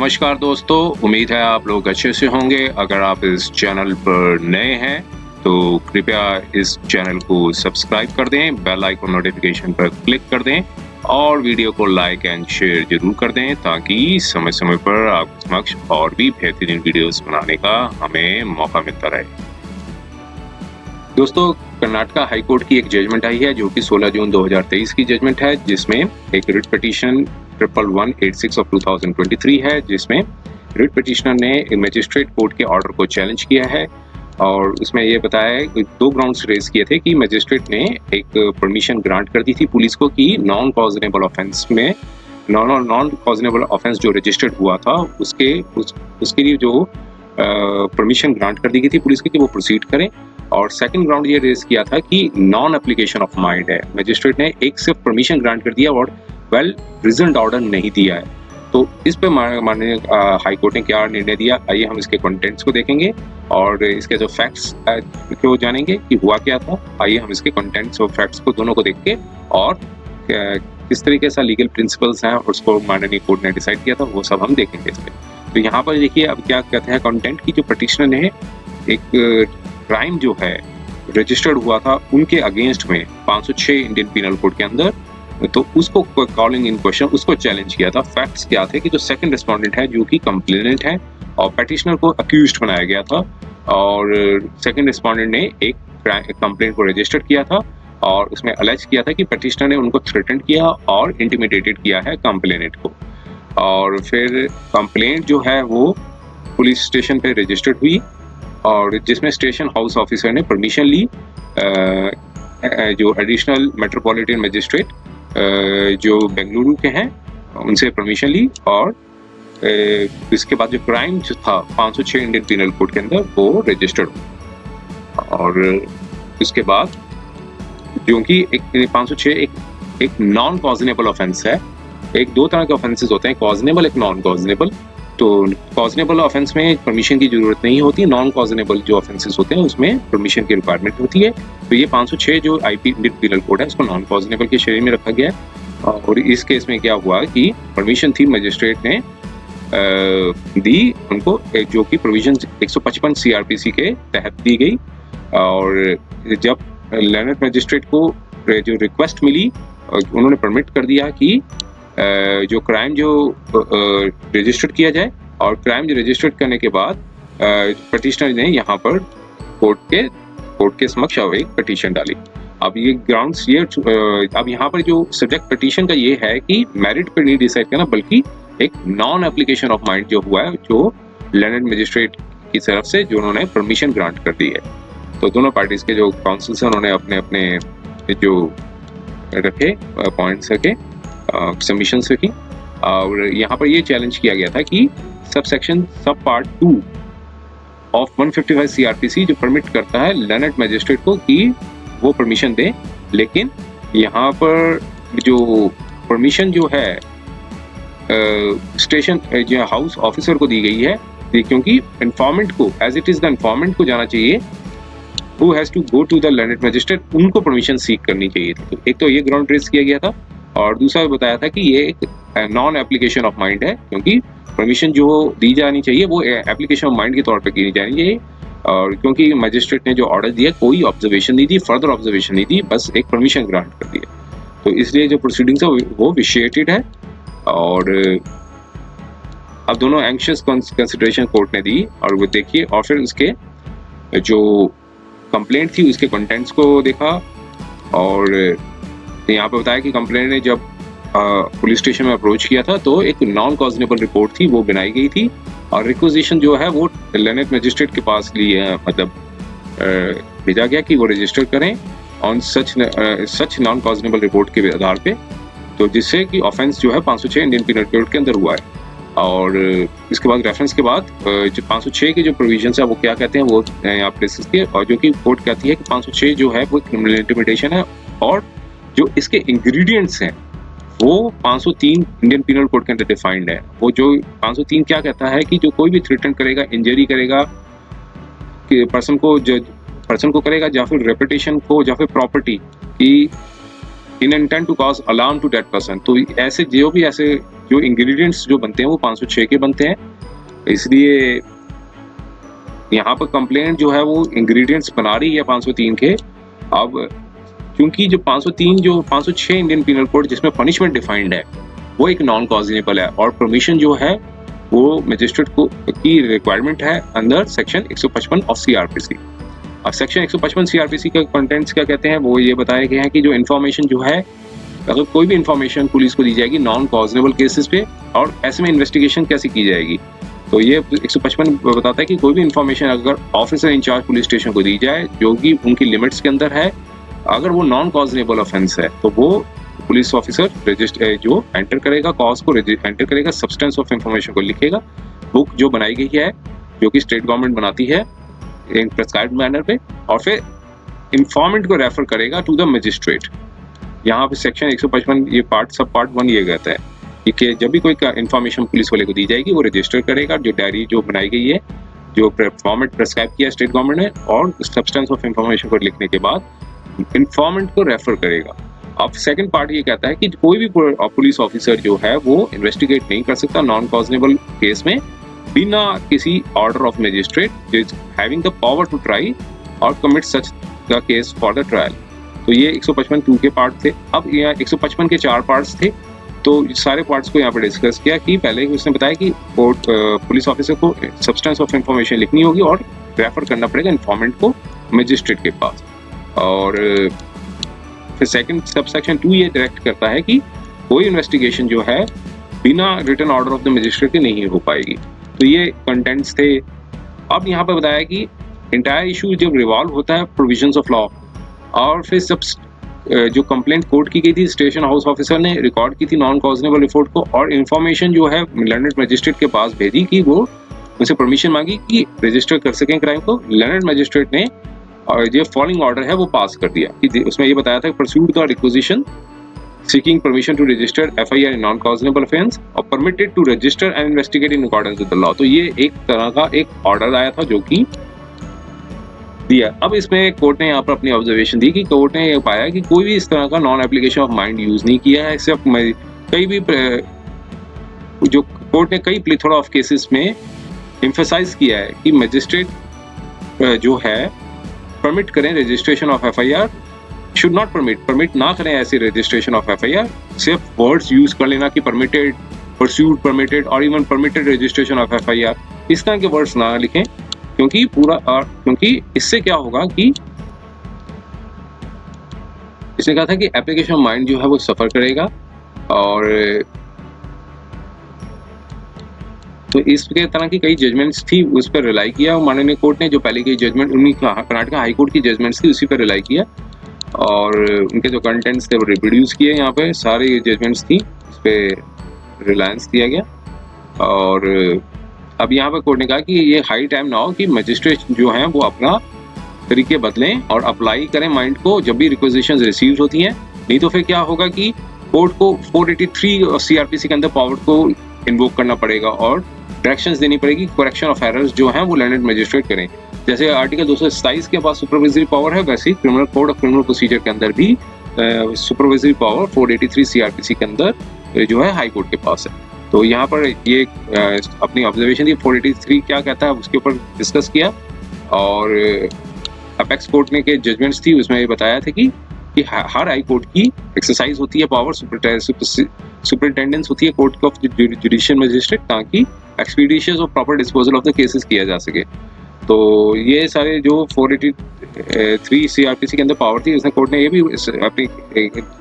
नमस्कार दोस्तों, उम्मीद है आप लोग अच्छे से होंगे। अगर आप इस चैनल पर नए हैं तो कृपया इस चैनल को सब्सक्राइब कर दें, बेल आइकन नोटिफिकेशन पर क्लिक कर दें और वीडियो को लाइक एंड शेयर जरूर कर दें ताकि समय समय पर आपके समक्ष और भी बेहतरीन वीडियोस बनाने का हमें मौका मिलता रहे। दोस्तों, कर्नाटका हाई कोर्ट की एक जजमेंट आई है जो कि 16 जून 2023 की जजमेंट है, जिसमें एक रिट पिटीशन 1186 ऑफ 2023 है, जिसमें रिट पिटिशनर ने मजिस्ट्रेट कोर्ट के ऑर्डर को चैलेंज किया है और उसमें ये बताया है, दो ग्राउंड्स रेज किए थे कि मजिस्ट्रेट ने एक परमिशन ग्रांट कर दी थी पुलिस को कि नॉन कॉजनेबल ऑफेंस में नॉन कॉजनेबल ऑफेंस जो रजिस्टर्ड हुआ था उसके लिए जो परमिशन ग्रांट कर दी गई थी पुलिस की कि वो प्रोसीड करें। और सेकंड ग्राउंड ये रेज किया था कि नॉन एप्लीकेशन ऑफ माइंड है, मजिस्ट्रेट ने एक सिर्फ परमिशन ग्रांट कर दिया और वेल रिजल्ट ऑर्डर नहीं दिया है। तो इस पे माननीय हाई कोर्ट ने क्या निर्णय दिया, आइए हम इसके कंटेंट्स को देखेंगे और इसके जो फैक्ट्स को जानेंगे कि हुआ क्या था। आइए हम इसके कंटेंट्स और फैक्ट्स को दोनों को देख के और किस तरीके से लीगल प्रिंसिपल्स हैं और उसको माननीय कोर्ट ने डिसाइड किया था वो सब हम देखेंगे इसमें। तो यहाँ पर देखिए अब क्या कहते हैं कंटेंट की, जो पिटिशनर ने एक क्राइम जो है रजिस्टर्ड हुआ था उनके अगेंस्ट में 506 इंडियन पीनल कोड के अंदर, तो उसको कॉलिंग इन क्वेश्चन उसको चैलेंज किया था। फैक्ट्स क्या थे कि जो सेकंड रिस्पोंडेंट है जो कि कंप्लेनेंट है और पिटिशनर को अक्यूज्ड बनाया गया था और सेकंड रिस्पोंडेंट ने एक कंप्लेंट को रजिस्टर किया था और उसमें अलेज किया था कि पिटिशनर ने उनको थ्रेटन किया और इंटिमिडेटेड किया है कंप्लेनेंट को। और फिर कंप्लेंट जो है वो पुलिस स्टेशन पे रजिस्टर्ड हुई और जिसमें स्टेशन हाउस ऑफिसर ने परमिशन ली, जो एडिशनल मेट्रोपॉलिटन मजिस्ट्रेट जो बेंगलुरु के हैं उनसे परमिशन ली और इसके बाद जो क्राइम जो था 506 इंडियन पीनल कोड के अंदर वो रजिस्टर्ड हुआ। और उसके बाद क्योंकि 506 एक नॉन कॉजनेबल ऑफेंस है, एक दो तरह के ऑफेंसेस होते हैं, कॉजनेबल एक नॉन कॉजनेबल। तो कॉजनेबल ऑफेंस में परमिशन की जरूरत नहीं होती, नॉन कॉजनेबल जो ऑफेंसेस होते हैं उसमें परमिशन की रिक्वायरमेंट होती है। तो ये 506 जो आईपी इंडियन पीनल कोड है उसको नॉन कॉजनेबल के श्रेणी में रखा गया है। और इस केस में क्या हुआ कि परमिशन थी मजिस्ट्रेट ने दी उनको, जो कि प्रोविजन 155 सीआरपीसी के तहत दी गई। और जब लर्नड मजिस्ट्रेट को जो रिक्वेस्ट मिली उन्होंने परमिट कर दिया कि जो क्राइम जो रजिस्टर्ड किया जाए और क्राइम जो रजिस्टर्ड करने के बाद पिटिशनर ने यहाँ पर कोर्ट के समक्ष एक पिटीशन डाली। अब ये ग्राउंड्स ये अब यहाँ पर जो सब्जेक्ट पिटीशन का ये है कि मेरिट पर नहीं डिसाइड करना बल्कि एक नॉन एप्लीकेशन ऑफ माइंड जो हुआ है जो लर्नड मजिस्ट्रेट की तरफ से जो उन्होंने परमिशन ग्रांट कर दी है। तो दोनों पार्टीज के जो काउंसिल्स हैं उन्होंने अपने अपने जो रखे पॉइंट्स रखे सबमिशन से की और यहाँ पर ये चैलेंज किया गया था कि सब पार्ट 2 ऑफ 155 सीआरपीसी जो परमिट करता है लर्नड मजिस्ट्रेट को कि वो परमिशन दे, लेकिन यहाँ पर जो परमिशन जो है स्टेशन जो हाउस ऑफिसर को दी गई है, क्योंकि इन्फॉर्मेंट को as it is the informant को जाना चाहिए, who has to go to the learned magistrate, उनको परमिशन सीक करनी चाहिए थी। तो एक तो ये ग्राउंड रेज किया गया था और दूसरा बताया था कि ये एक नॉन एप्लीकेशन ऑफ माइंड है, क्योंकि परमिशन जो दी जानी चाहिए वो एप्लीकेशन ऑफ माइंड के तौर पर की जानी चाहिए। और क्योंकि मजिस्ट्रेट ने जो ऑर्डर दिया कोई ऑब्जर्वेशन नहीं दी, फर्दर ऑब्जर्वेशन नहीं दी, बस एक परमिशन ग्रांट कर दिया, तो इसलिए जो प्रोसीडिंग्स है वो विशिएटेड है। और अब दोनों एंशियस कंसिडरेशन कोर्ट ने दी और वो देखिए और फिर उसके जो कंप्लेंट थी उसके कंटेंट्स को देखा। और यहाँ पे बताया कि कंप्लेंट ने जब पुलिस स्टेशन में अप्रोच किया था तो एक नॉन कॉजनेबल रिपोर्ट थी वो बनाई गई थी और रिक्वेजिशन जो है वो लर्नड मजिस्ट्रेट के पास मतलब भेजा गया कि वो रजिस्टर करें ऑन सच नॉन कॉजनेबल रिपोर्ट के आधार पे, तो जिससे कि ऑफेंस जो है 506 इंडियन पीनल कोड के अंदर हुआ है। और इसके बाद रेफरेंस के बाद जो 506 के जो प्रोविजंस है वो क्या कहते हैं वो यहाँ प्लेसेस के, और जो कि कोर्ट कहती है कि 506 जो है वो क्रिमिनल इंटिमिडेशन है और जो इसके इंग्रेडिएंट्स हैं वो 503 इंडियन पीनल कोड के अंदर डिफाइंड है। वो जो 503 क्या कहता है कि जो कोई भी थ्रेटन करेगा, इंजरी करेगा कि पर्सन को करेगा या फिर रेपुटेशन को या फिर प्रॉपर्टी की in intent to cause alarm to that person, तो ऐसे जो भी ऐसे जो इंग्रेडिएंट्स जो बनते हैं वो 506 के बनते हैं, इसलिए यहाँ पर कंप्लेंट जो है वो इंग्रेडिएंट्स बना रही है 503 के। अब क्योंकि जो 506 इंडियन पिनल कोड जिसमें पनिशमेंट डिफाइंड है वो एक नॉन कॉजेबल है, और परमिशन जो है वो मजिस्ट्रेट को की रिक्वायरमेंट है अंडर सेक्शन 155 ऑफ सीआरपीसी। अब सेक्शन 155 सीआरपीसी के कंटेंट्स क्या कहते हैं वो ये बताए गए हैं कि जो इन्फॉर्मेशन जो है, अगर कोई भी इन्फॉर्मेशन पुलिस को दी जाएगी नॉन कॉजेबल केसेस पे, और ऐसे में इन्वेस्टिगेशन कैसे की जाएगी, तो ये 155 बताता है कि कोई भी इन्फॉर्मेशन अगर ऑफिसर इंचार्ज पुलिस स्टेशन को दी जाए जो कि उनकी लिमिट्स के अंदर है, अगर वो नॉन कॉजेबल ऑफेंस है तो वो पुलिस ऑफिसर रजिस्टर जो एंटर करेगा, कॉज को एंटर करेगा, सब्सटेंस ऑफ इंफॉर्मेशन को लिखेगा, बुक जो बनाई गई है जो कि स्टेट गवर्नमेंट बनाती है इन प्रेस्क्राइब्ड मैनर पे, और फिर इंफॉर्मेंट को रेफर करेगा टू द मजिस्ट्रेट। यहाँ पे सेक्शन 155 ये सब पार्ट 1 ये कहता है कि जब भी कोई इन्फॉर्मेशन पुलिस वाले को दी जाएगी वो रजिस्टर करेगा, जो डायरी जो बनाई गई है, जो फॉर्मेट प्रेस्क्राइब किया स्टेट गवर्नमेंट ने, और सब्सटेंस ऑफ इंफॉर्मेशन को लिखने के बाद इंफॉर्मेंट को रेफर करेगा। अब सेकंड पार्ट ये कहता है कि कोई भी पुलिस ऑफिसर जो है वो इन्वेस्टिगेट नहीं कर सकता नॉन कॉजेबल केस में बिना किसी order of magistrate is having the power to try और commit such the case for the trial. तो ये 155(2) के पार्ट थे। अब यहाँ 155 के 4 पार्ट्स थे, तो सारे पार्ट्स को यहाँ पर डिस्कस किया कि पहले उसने बताया कि पुलिस ऑफिसर को सब्सटेंस ऑफ इंफॉर्मेशन लिखनी होगी और रेफर करना पड़ेगा इन्फॉर्मेंट को मजिस्ट्रेट के पास, और फिर सेकंड सब सेक्शन 2 ये डायरेक्ट करता है कि कोई इन्वेस्टिगेशन जो है बिना written order of the magistrate के नहीं हो पाएगी। तो ये कंटेंट्स थे। अब यहाँ पे बताया कि इंटायर इशू जब रिवॉल्व होता है प्रोविजंस ऑफ लॉ, और फिर सब जो कंप्लेंट कोर्ट की गई थी स्टेशन हाउस ऑफिसर ने रिकॉर्ड की थी नॉन कॉजेबल रिपोर्ट को, और इन्फॉर्मेशन जो है लर्नेड मजिस्ट्रेट के पास भेजी कि वो उनसे परमिशन मांगी कि रजिस्टर कर सकें क्राइम को। लर्नेड मजिस्ट्रेट ने और ये फॉलोइंग ऑर्डर है वो पास कर दिया कि उसमें ये बताया था perused the requisition seeking permission to register FIR in non cognizable offence और permitted to register and investigate in accordance with the law. तो ये एक तरह का एक ऑर्डर आया था जो कि दिया। अब इसमें कोर्ट ने यहाँ पर अपनी ऑब्जर्वेशन दी कि कोर्ट ने ये पाया कि कोई भी इस तरह का non application of mind use नहीं किया है, सिर्फ कई भी जो कोर्ट ने कई प्लेथोरा ऑफ केसेस में एम्फसाइज किया है कि मजिस्ट्रेट जो है परमिट करें registration of FIR, should not permit ना करें ऐसी रजिस्ट्रेशन ऑफ एफआईआर, सिर्फ वर्ड्स यूज कर लेना कि परमिटेड, परस्यूड, परमिटेड और even permitted registration of FIR, इस तरह के वर्ड्स ना लिखें, क्योंकि इससे क्या होगा कि इसने कहा था कि एप्लीकेशन ऑफ माइंड जो है वो सफर करेगा, और तो इस तरह की कई जजमेंट्स थी उस पर रिलाई किया माननीय कोर्ट ने। जो पहले की जजमेंट उन्हीं कर्नाटका हाई कोर्ट की जजमेंट्स थी उसी पर रिलाई किया, और उनके जो कंटेंट्स थे वो रिप्रोड्यूस किए यहाँ पे, सारे जजमेंट्स थी उस पर रिलायंस दिया गया। और अब यहाँ पे कोर्ट ने कहा कि ये हाई टाइम ना हो कि मजिस्ट्रेट जो हैं वो अपना तरीके बदलें और अप्लाई करें माइंड को जब भी रिक्वेजिशंस रिसीव होती हैं, नहीं तो फिर क्या होगा कि कोर्ट को 483 सीआरपीसी के अंदर पावर को इन्वोक करना पड़ेगा और डायरेक्शंस देनी पड़ेगी करेक्शन ऑफ एरर्स जो हैं वो लर्नेड मजिस्ट्रेट करें। जैसे आर्टिकल 227 के पास सुपरवाइजरी पावर है, वैसे criminal code of criminal procedure के अंदर भी सुपरवाइजरी पावर 483 सीआरपीसी के अंदर जो है हाई कोर्ट के पास है। तो यहाँ पर ये अपनी ऑब्जर्वेशन थी 483 क्या कहता है उसके ऊपर डिस्कस किया, और अपेक्स कोर्ट ने के जजमेंट्स थी उसमें ये बताया था कि हर हाई कोर्ट की एक्सरसाइज होती है पावर, सुपरिटेंडेंस होती है कोर्ट ऑफ जुडिशियल मजिस्ट्रेट, ताकि एक्सपीडिशियस और proper disposal of the cases किया जा सके। तो ये सारे जो 483 सीआरपीसी के अंदर पावर थी, उसने कोर्ट ने ये भी अपनी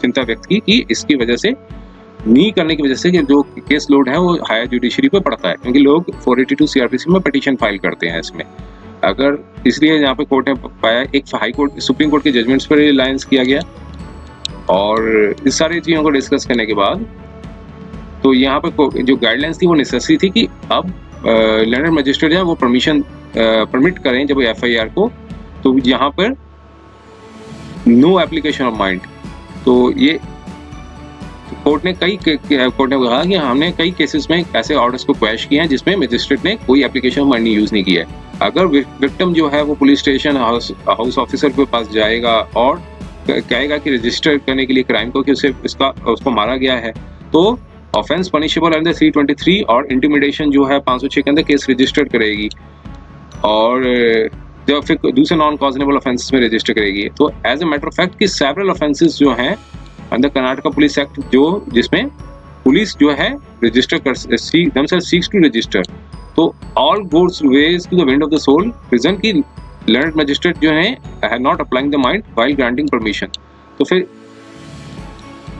चिंता व्यक्त की कि इसकी वजह से नहीं करने की वजह से जो केस लोड है वो हायर जुडिशरी पे पड़ता है, क्योंकि लोग 482 सीआरपीसी में पिटीशन फाइल करते हैं इसमें। अगर इसलिए यहाँ पे कोर्ट ने पाया एक हाई कोर्ट सुप्रीम कोर्ट के जजमेंट्स पर रिलायंस किया गया, और इस सारी चीज़ों को डिस्कस करने के बाद तो यहाँ पे जो गाइडलाइंस थी वो नेसेसरी थी कि अब लर्नेड मजिस्ट्रेट है वो परमिट करें जब एफआईआर को, तो यहाँ पर नो एप्लीकेशन ऑफ माइंड। तो ये कोर्ट ने कहा कि हमने कई केसेस में ऐसे ऑर्डर्स को क्वैश किए हैं जिसमें मजिस्ट्रेट ने कोई एप्लीकेशन ऑफ माइंड यूज नहीं किया है। अगर विक्टिम जो है वो पुलिस स्टेशन हाउस ऑफिसर के पास जाएगा और कहेगा कि रजिस्टर करने के लिए क्राइम को कि उसको मारा गया है, तो ऑफेंस पनिशेबल अंडर 323 और इंटिमिडेशन जो है 506 के अंदर केस रजिस्टर करेगी, और जब फिर दूसरे नॉन कॉजनेबल ऑफेंसेस में रजिस्टर करेगी। तो as a matter of fact कि सेवरल ऑफेंसेस जो हैं अंडर कर्नाटका पुलिस एक्ट, जो जिसमें पुलिस जो है रजिस्टर कर themselves seeks to register, तो all goes ways to the wind of the soul present की लर्नड मजिस्ट्रेट जो है not applying the mind while granting permission. तो फिर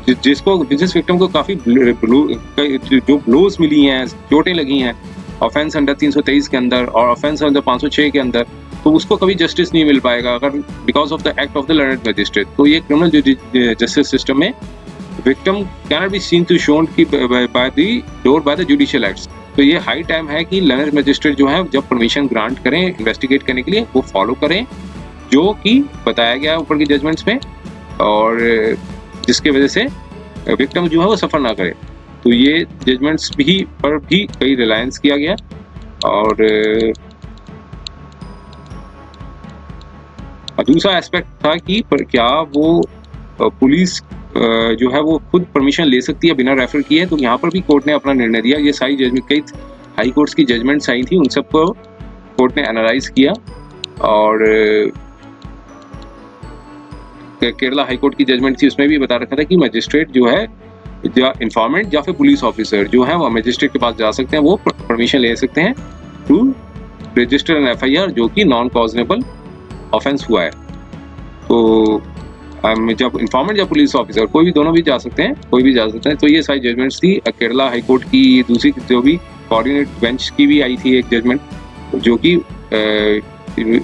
जिस विक्टिम को काफी जो ब्लोज मिली हैं, चोटें लगी हैं ऑफेंस अंडर 323 के अंदर और ऑफेंस अंडर 506 के अंदर, तो उसको कभी जस्टिस नहीं मिल पाएगा अगर because of the act of the learned magistrate. तो ये क्रिमिनल जस्टिस सिस्टम में victim cannot be seen to shown की बाय द जुडिशियल एक्ट्स। तो ये हाई टाइम है कि लर्नड मजिस्ट्रेट जो है जब परमिशन ग्रांट करें इन्वेस्टिगेट करने के लिए, वो फॉलो करें जो कि बताया गया ऊपर की जजमेंट्स में, और जिसके वजह से विक्टिम जो है वो सफ़र ना करे। तो ये जजमेंट्स पर भी कई रिलायंस किया गया। और दूसरा एस्पेक्ट था कि क्या वो पुलिस जो है वो खुद परमिशन ले सकती है बिना रेफर किए। तो यहाँ पर भी कोर्ट ने अपना निर्णय दिया। ये सारी जजमेंट, कई हाई कोर्ट्स की जजमेंट्स आई थी, उन सबको कोर्ट ने एनालाइज किया। और केरला हाई कोर्ट की जजमेंट थी, उसमें भी बता रखा था कि मजिस्ट्रेट जो है या इंफॉर्मेंट या फिर पुलिस ऑफिसर जो है वो मजिस्ट्रेट के पास जा सकते हैं, वो परमिशन ले सकते हैं टू रजिस्टर एन एफआईआर जो कि नॉन कॉजनेबल ऑफेंस हुआ है। तो जब इंफॉर्मेंट या पुलिस ऑफिसर कोई भी, दोनों भी जा सकते हैं, कोई भी जा सकते हैं। तो ये सारी जजमेंट्स थी केरला हाई कोर्ट की। दूसरी जो भी कोऑर्डिनेट बेंच की भी आई थी एक जजमेंट, जो कि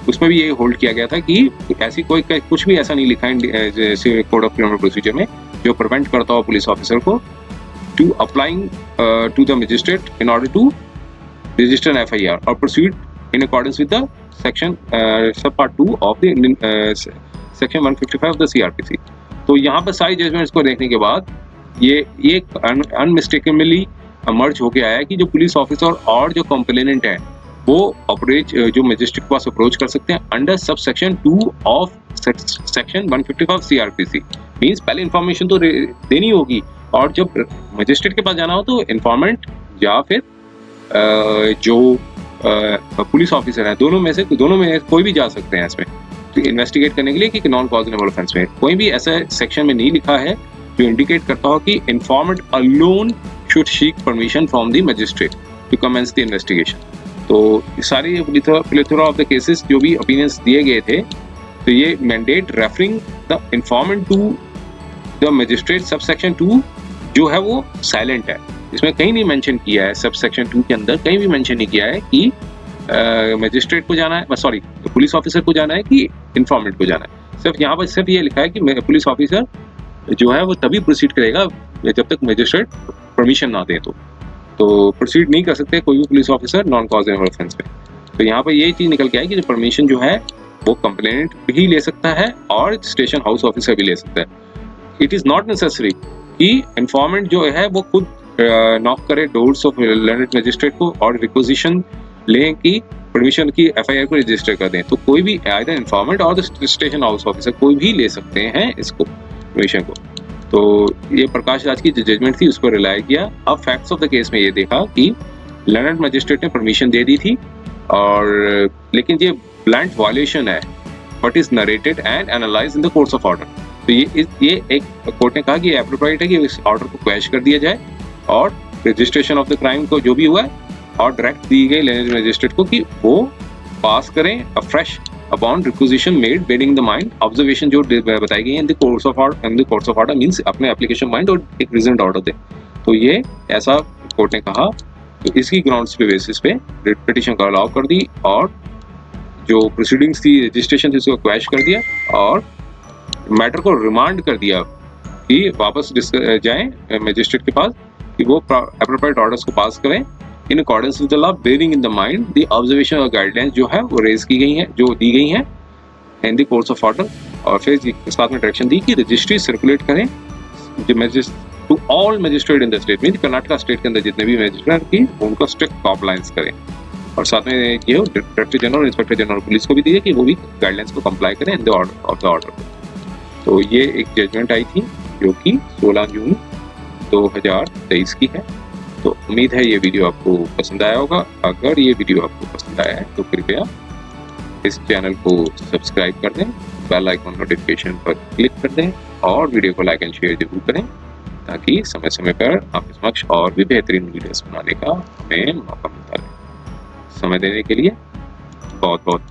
उसमें भी ये होल्ड किया गया था कि ऐसी कोई कुछ भी ऐसा नहीं लिखा है कोड ऑफ क्रिमिनल प्रोसीजर में जो प्रिवेंट करता हो पुलिस ऑफिसर को to applying to the magistrate in order to register an FIR और proceed in accordance with the section sub part 2 of the section 155 of the CrPC. तो यहाँ पर सारी जजमेंट्स को देखने के बाद ये अनमिस्टेकेबली मर्ज होके आया कि जो पुलिस ऑफिसर और जो कंप्लेनेंट है वो जो मजिस्ट्रेट के पास अप्रोच कर सकते हैं under sub section 2 of section 155 CrPC. Means पहले इंफॉर्मेशन तो देनी होगी, और जब मजिस्ट्रेट के पास जाना हो तो इंफॉर्मेंट या फिर जो पुलिस ऑफिसर है, दोनों में कोई भी जा सकते हैं इसमें तो इन्वेस्टिगेट करने के लिए कि नॉन कॉजनेबल ऑफेंस में। कोई भी ऐसा सेक्शन में नहीं लिखा है जो इंडिकेट करता हो कि informant alone should seek permission from the magistrate to commence the investigation. तो सारी प्लेथोरा ऑफ द केसेस जो भी ओपिनियंस दिए गए थे, तो ये mandate referring the informant to the magistrate sub section 2 जो है वो साइलेंट है। इसमें कहीं नहीं मेंशन किया है, सब सेक्शन 2 के अंदर कहीं भी मेंशन नहीं किया है कि मजिस्ट्रेट को जाना है, सॉरी पुलिस ऑफिसर को जाना है कि इंफॉर्मेंट को जाना है। सिर्फ यहाँ पर सिर्फ ये लिखा है कि पुलिस ऑफिसर जो है वो तभी प्रोसीड करेगा जब तक मजिस्ट्रेट परमिशन ना दे। तो प्रोसीड नहीं कर सकते कोई भी पुलिस ऑफिसर नॉन कॉजनेबल ऑफेंस में। तो यहाँ पर ये चीज़ निकल के आई कि जो परमिशन जो है वो कंप्लेनेंट भी ले सकता है और स्टेशन हाउस ऑफिसर भी ले सकता है। इट इज़ नॉट नेसेसरी कि इंफॉर्मेंट जो है वो खुद नॉक करे डोर्स ऑफ लर्नड मजिस्ट्रेट को और रिक्वेजिशन लें कि परमिशन की एफआईआर को रजिस्टर कर दें। तो कोई भी आइदर इंफॉर्मेंट और स्टेशन हाउस ऑफिसर कोई भी ले सकते हैं इसको, परमिशन को। तो ये प्रकाश राज की जो जजमेंट थी उसको रिलाई किया। अब फैक्ट्स ऑफ द केस में ये देखा कि लर्नड मजिस्ट्रेट ने परमिशन दे दी थी, और लेकिन ये ब्लैंट वायलेशन है what is narrated and analysed in the course of order. तो ये एक कोर्ट ने कहा कि एप्रोप्रिएट है कि इस ऑर्डर को क्वैश कर दिया जाए और रजिस्ट्रेशन ऑफ द क्राइम को जो भी हुआ है और डायरेक्ट दी गई लर्नड मजिस्ट्रेट को कि वो पास करें a fresh upon requisition made bearing the mind observation जो बताई गई है in the course of order means अपने एप्लीकेशन माइंड और एक रीजनड ऑर्डर दे। तो ये ऐसा कोर्ट ने कहा। तो इसकी ग्राउंड्स पे बेसिस पे पिटीशन को अलाउ कर दी और जो प्रोसीडिंग्स थी रजिस्ट्रेशन थी उसको क्वैश कर दिया और मैटर को रिमांड कर दिया कि वापस जाएं मजिस्ट्रेट के पास कि वो एप्रोप्रिएट ऑर्डर्स को पास करें in accordance with the law bearing in the mind the observation और गाइडलाइंस जो है वो रेज की गई हैं, जो दी गई हैं in the course of order. और फिर साथ में डायरेक्शन दी कि रजिस्ट्री सर्कुलेट करें to all magistrate in the state, mean Karnataka state के अंदर जितने भी मजिस्ट्रेट की उनको स्ट्रिक्ट कॉम्प्लायंस करें। और साथ में ये डायरेक्टर जनरल और इंस्पेक्टर जनरल पुलिस को भी दी है कि वो भी गाइडलाइंस को कंप्लाई करें in the order of the order. तो ये एक जजमेंट आई थी जो कि 16 जून 2023 की है। तो उम्मीद है ये वीडियो आपको पसंद आया होगा। अगर ये वीडियो आपको पसंद आया है तो कृपया इस चैनल को सब्सक्राइब कर दें, बेल आइकन नोटिफिकेशन पर क्लिक कर दें और वीडियो को लाइक एंड शेयर जरूर करें, ताकि समय समय पर आपके समक्ष और भी बेहतरीन वीडियोस बनाने का हमें मौका मिलता रहे। समय देने के लिए बहुत बहुत